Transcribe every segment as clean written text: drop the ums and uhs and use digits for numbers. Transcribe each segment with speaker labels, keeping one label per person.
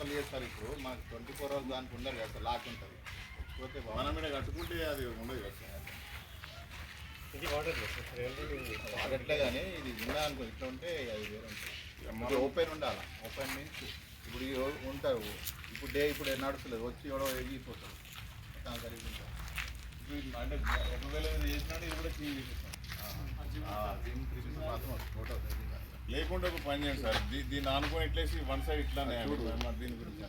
Speaker 1: Normal చేస్తారు. ఇప్పుడు మనకు 24 hours దానికి ఉండదు కదా సార్, లాక్ ఉంటుంది. పోతే భవనం మీద కట్టుకుంటే అది ఉండదు కదా సార్.
Speaker 2: ఇది
Speaker 1: వాడట్లే కానీ ఇది ఉందా అనుకో, ఇట్లా ఉంటే అది వేరే ఉంటుంది. ఓపెన్ ఉండాలి. ఓపెన్ మీన్స్ ఇప్పుడు ఉంటారు, ఇప్పుడు నడుస్తలేదు, వచ్చి ఎవడో ఎగిపోతాడు సరిగ్గా ఉంటారు. ఇప్పుడు అంటే ఒకవేళ చేసినట్టు ఇది కూడా క్లీన్ చేసేస్తాం. మాత్రం ఫోటో లేకుండా ఒక పని చేయండి సార్, దీన్ని ఆనుకొని ఇట్లేసి వన్ సైడ్ ఇట్లానే దీని గురించి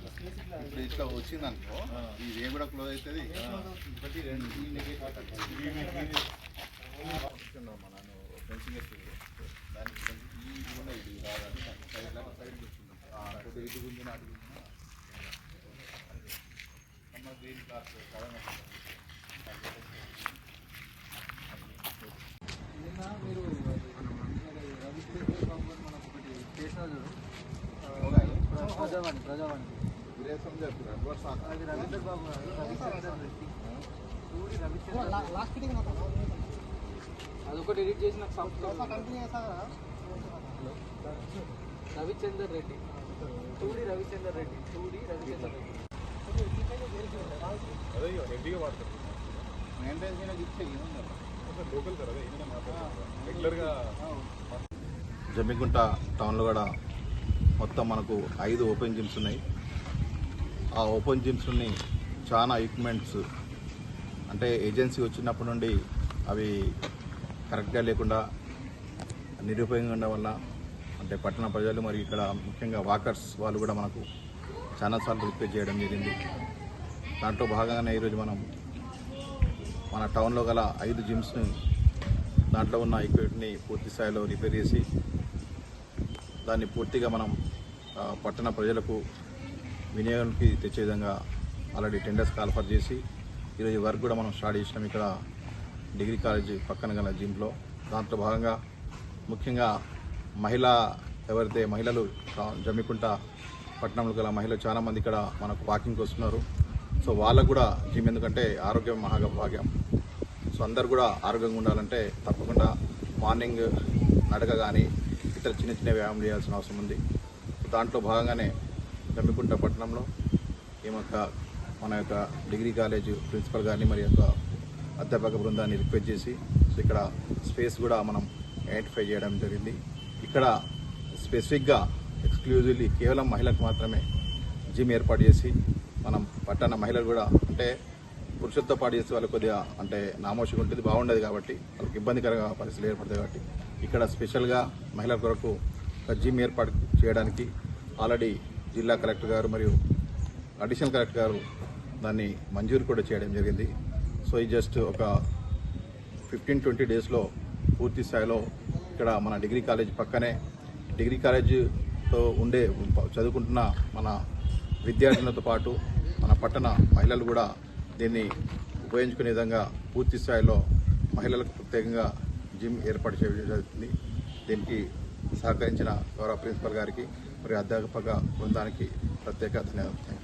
Speaker 1: ఇప్పుడు ఇట్లా వచ్చింది అనుకో, ఇది ఏం కూడా క్లోజ్ అవుతుంది. ఒకటి రెండు మన ఫెన్సింగ్ వేస్తుంది దానికి ఇది ఉన్నాయి, ఇది కాదని సైడ్ సైడ్ కూర్చుంటాం. ఇటు గుంజిన అటు గుంజిన గ్రీన్ క్లాస్
Speaker 3: మీరు మనకు ఒకటి చేసినారు ప్రజావాణి అది రవీంద్ర బాబు గారు, రవిచంద్రన్ రెడ్డి, సూరి రవిచంద్రన్, అదొకటి ఎడిట్ చేసి నాకు రవిచంద్ర రెడ్డి, సూరి రవిచంద్ర రెడ్డి.
Speaker 2: అదే రెడ్డిగా వాడతారు.
Speaker 1: మెయింటెనెన్స్ ఇచ్చే
Speaker 2: లోకల్ సార్, అదే రెగ్యులర్గా.
Speaker 1: జమ్మికుంట టౌన్లో కూడా మొత్తం మనకు 5 ఓపెన్ జిమ్స్ ఉన్నాయి. ఆ ఓపెన్ జిమ్స్ని చాలా ఎక్విప్మెంట్స్ అంటే ఏజెన్సీ వచ్చినప్పటి నుండి అవి కరెక్ట్గా లేకుండా నిరుపయోగంగా ఉండడం వల్ల అంటే పట్టణ ప్రజలు మరియు ఇక్కడ ముఖ్యంగా వాకర్స్ వాళ్ళు కూడా మనకు చాలాసార్లు రిపేర్ చేయడం జరిగింది. దాంట్లో భాగంగానే ఈరోజు మనం మన టౌన్లో గల 5 జిమ్స్ని దాంట్లో ఉన్న ఎక్విప్మెంట్ని పూర్తి స్థాయిలో రిపేర్ చేసి దాన్ని పూర్తిగా మనం పట్టణ ప్రజలకు వినియోగానికి తెచ్చే విధంగా ఆల్రెడీ టెండర్స్ కాల్ఫర్ చేసి ఈరోజు వర్క్ కూడా మనం స్టార్ట్ చేసినాం ఇక్కడ డిగ్రీ కాలేజ్ పక్కన గల జిమ్లో. దాంట్లో భాగంగా ముఖ్యంగా ఎవరైతే మహిళలు జమ్మికుంట పట్టణంలో గల మహిళలు చాలామంది ఇక్కడ మనకు వాకింగ్కి వస్తున్నారు. సో వాళ్ళకు కూడా జిమ్, ఎందుకంటే ఆరోగ్యం మహాభాగ్యం. సో అందరు కూడా ఆరోగ్యంగా ఉండాలంటే తప్పకుండా మార్నింగ్ నడక కానీ ఇతర చిన్న చిన్న వ్యాయామం చేయాల్సిన అవసరం ఉంది. దాంట్లో భాగంగానే జమ్మికుంట పట్టణంలో మన యొక్క డిగ్రీ కాలేజ్ ప్రిన్సిపల్ గారిని మరి యొక్క అధ్యాపక బృందాన్ని రిక్వెస్ట్ చేసి సో ఇక్కడ స్పేస్ కూడా మనం ఐడెంటిఫై చేయడం జరిగింది. ఇక్కడ స్పెసిఫిక్గా ఎక్స్క్లూజివ్లీ కేవలం మహిళలకు మాత్రమే జిమ్ ఏర్పాటు చేసి మనం పట్టణ మహిళలు కూడా అంటే పురుషులతో పాటు చేస్తే వాళ్ళకి కొద్దిగా అంటే నామోషిగా ఉంటుంది, బాగుండదు కాబట్టి వాళ్ళకి ఇబ్బందికరంగా పరిస్థితులు ఏర్పడతాయి. కాబట్టి ఇక్కడ స్పెషల్గా మహిళల కొరకు ఒక జిమ్ ఏర్పాటు చేయడానికి ఆల్రెడీ జిల్లా కలెక్టర్ గారు మరియు అడిషనల్ కలెక్టర్ గారు దాన్ని మంజూరు కూడా చేయడం జరిగింది. సో ఈ జస్ట్ ఒక 15-20 డేస్లో పూర్తి స్థాయిలో ఇక్కడ మన డిగ్రీ కాలేజ్ పక్కనే డిగ్రీ కాలేజ్తో చదువుకుంటున్న మన విద్యార్థులతో పాటు మన పట్టణ మహిళలు కూడా దీన్ని ఉపయోగించుకునే విధంగా పూర్తి స్థాయిలో మహిళలకు ప్రత్యేకంగా జిమ్ ఏర్పాటు చేయడం జరుగుతుంది. దీనికి సహకరించిన గౌరవ ప్రిన్సిపల్ గారికి మరియు అధ్యాపక బృందానికి ప్రత్యేక ధన్యవాదాలు.